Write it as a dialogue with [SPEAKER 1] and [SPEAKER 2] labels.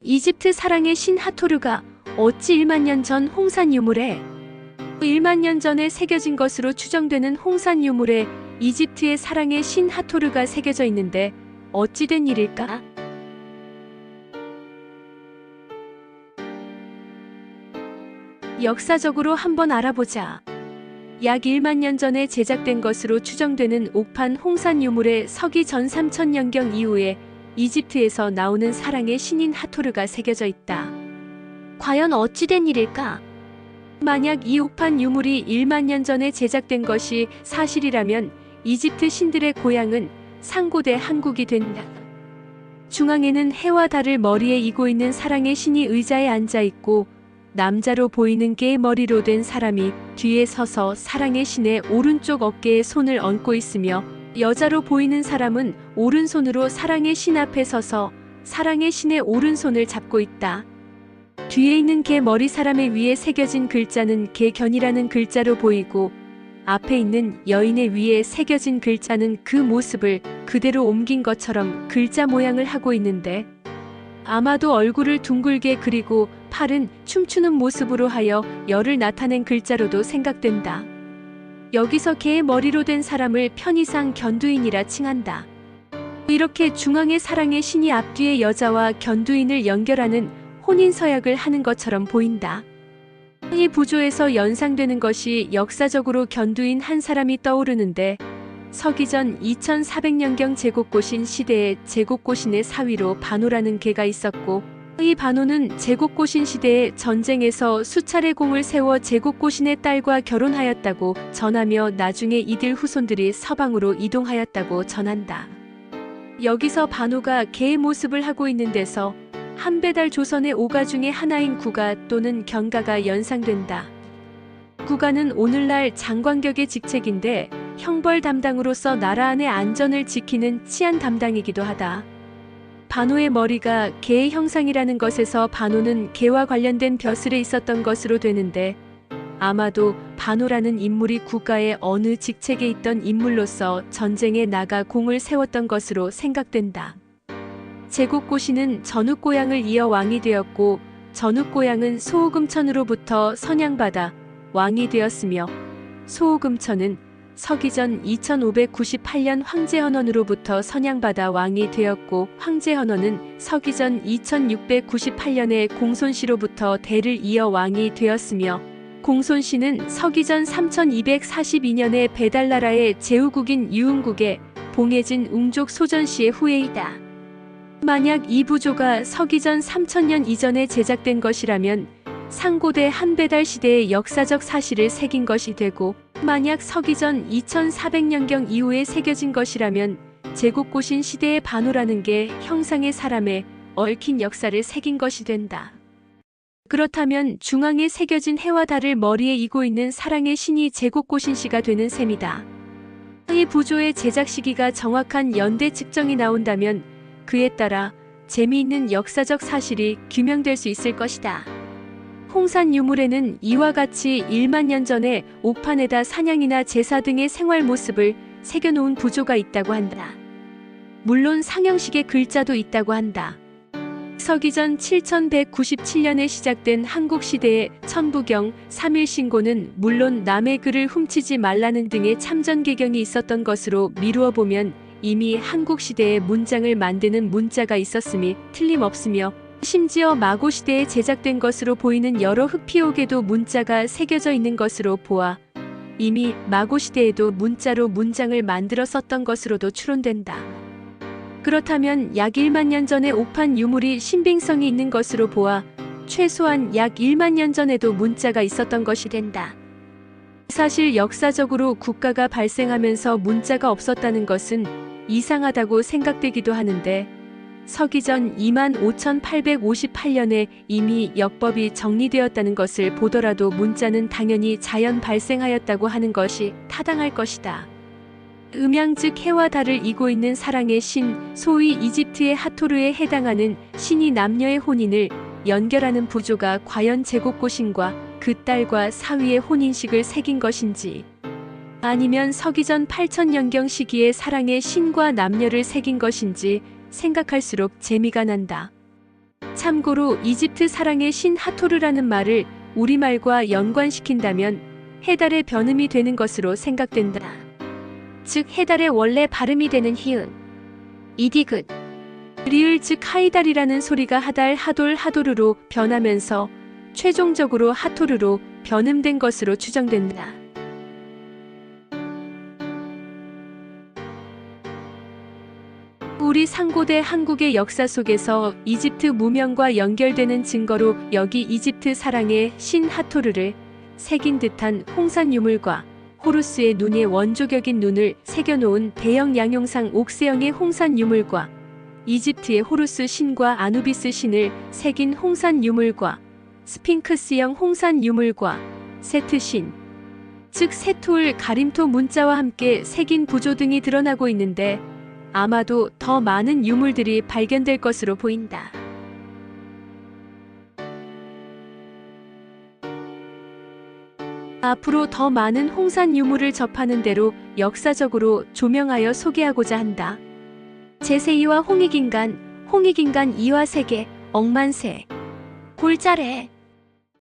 [SPEAKER 1] 이집트 사랑의 신 하토르가 어찌 1만 년 전 홍산 유물에 1만 년 전에 새겨진 것으로 추정되는 홍산 유물에 이집트의 사랑의 신 하토르가 새겨져 있는데 어찌 된 일일까? 역사적으로 한번 알아보자. 약 1만 년 전에 제작된 것으로 추정되는 옥판 홍산 유물에 서기 전 3000년경 이후에 이집트에서 나오는 사랑의 신인 하토르가 새겨져 있다. 과연 어찌 된 일일까? 만약 이 옥판 유물이 1만 년 전에 제작된 것이 사실이라면 이집트 신들의 고향은 상고대 한국이 된다. 중앙에는 해와 달을 머리에 이고 있는 사랑의 신이 의자에 앉아 있고 남자로 보이는 개의 머리로 된 사람이 뒤에 서서 사랑의 신의 오른쪽 어깨에 손을 얹고 있으며 여자로 보이는 사람은 오른손으로 사랑의 신 앞에 서서 사랑의 신의 오른손을 잡고 있다. 뒤에 있는 개 머리 사람의 위에 새겨진 글자는 개견이라는 글자로 보이고 앞에 있는 여인의 위에 새겨진 글자는 그 모습을 그대로 옮긴 것처럼 글자 모양을 하고 있는데 아마도 얼굴을 둥글게 그리고 팔은 춤추는 모습으로 하여 열을 나타낸 글자로도 생각된다. 여기서 개의 머리로 된 사람을 편의상 견두인이라 칭한다. 이렇게 중앙의 사랑의 신이 앞뒤의 여자와 견두인을 연결하는 혼인서약을 하는 것처럼 보인다. 이 부조에서 연상되는 것이 역사적으로 견두인 한 사람이 떠오르는데 서기전 2400년경 제국고신 시대에 제국고신의 사위로 바노라는 개가 있었고 이 바노는 제국고신 시대에 전쟁에서 수차례 공을 세워 제국고신의 딸과 결혼하였다고 전하며 나중에 이들 후손들이 서방으로 이동하였다고 전한다. 여기서 바노가 개의 모습을 하고 있는 데서 한배달 조선의 오가 중의 하나인 구가 또는 경가가 연상된다. 구가는 오늘날 장관격의 직책인데 형벌 담당으로서 나라 안의 안전을 지키는 치안 담당이기도 하다. 바노의 머리가 개의 형상이라는 것에서 바노는 개와 관련된 벼슬에 있었던 것으로 되는데 아마도 바노라는 인물이 국가의 어느 직책에 있던 인물로서 전쟁에 나가 공을 세웠던 것으로 생각된다. 제국고신은 전욱고향을 이어 왕이 되었고 전욱고향은 소우금천으로부터 선양받아 왕이 되었으며 소우금천은 서기전 2598년 황제헌원으로부터 선양받아 왕이 되었고 황제헌원은 서기전 2698년에 공손씨로부터 대를 이어 왕이 되었으며 공손씨는 서기전 3242년에 배달나라의 제후국인 유흥국의 봉해진 웅족 소전씨의 후예이다. 만약 이 부조가 서기전 3000년 이전에 제작된 것이라면 상고대 한배달 시대의 역사적 사실을 새긴 것이 되고 만약 서기전 2400년경 이후에 새겨진 것이라면 제국고신 시대의 바노라는 게 형상의 사람에 얽힌 역사를 새긴 것이 된다. 그렇다면 중앙에 새겨진 해와 달을 머리에 이고 있는 사랑의 신이 제국고신씨가 되는 셈이다. 이 부조의 제작 시기가 정확한 연대 측정이 나온다면 그에 따라 재미있는 역사적 사실이 규명될 수 있을 것이다. 홍산 유물에는 이와 같이 1만 년 전에 옥판에다 사냥이나 제사 등의 생활 모습을 새겨놓은 부조가 있다고 한다. 물론 상형식의 글자도 있다고 한다. 서기전 7197년에 시작된 한국시대의 천부경, 삼일신고는 물론 남의 글을 훔치지 말라는 등의 참전개경이 있었던 것으로 미루어 보면 이미 한국시대에 문장을 만드는 문자가 있었음이 틀림없으며 심지어 마고시대에 제작된 것으로 보이는 여러 흑피옥에도 문자가 새겨져 있는 것으로 보아 이미 마고시대에도 문자로 문장을 만들어 썼던 것으로도 추론된다. 그렇다면 약 1만 년 전의 옥판 유물이 신빙성이 있는 것으로 보아 최소한 약 1만 년 전에도 문자가 있었던 것이 된다. 사실 역사적으로 국가가 발생하면서 문자가 없었다는 것은 이상하다고 생각되기도 하는데 서기전 25,858년에 이미 역법이 정리되었다는 것을 보더라도 문자는 당연히 자연 발생하였다고 하는 것이 타당할 것이다. 음양 즉 해와 달을 이고 있는 사랑의 신, 소위 이집트의 하토르에 해당하는 신이 남녀의 혼인을 연결하는 부조가 과연 제국고신과 그 딸과 사위의 혼인식을 새긴 것인지 아니면 서기전 8000년경 시기에 사랑의 신과 남녀를 새긴 것인지 생각할수록 재미가 난다. 참고로 이집트 사랑의 신 하토르라는 말을 우리말과 연관시킨다면 해달의 변음이 되는 것으로 생각된다. 즉 해달의 원래 발음이 되는 히읗, 이디귿, 리을 즉 하이달이라는 소리가 하달, 하돌, 하도르로 변하면서 최종적으로 하토르로 변음된 것으로 추정된다. 우리 상고대 한국의 역사 속에서 이집트 무명과 연결되는 증거로 여기 이집트 사랑의 신 하토르를 새긴 듯한 홍산 유물과 호루스의 눈에 원조격인 눈을 새겨놓은 대형 양용상 옥새형의 홍산 유물과 이집트의 호루스 신과 아누비스 신을 새긴 홍산 유물과 스핑크스형 홍산 유물과 세트 신, 즉 세투울 가림토 문자와 함께 새긴 부조 등이 드러나고 있는데 아마도 더 많은 유물들이 발견될 것으로 보인다. 앞으로 더 많은 홍산 유물을 접하는 대로 역사적으로 조명하여 소개하고자 한다. 제세2와 홍익인간, 홍익인간 2와 세계, 억만세, 골자래.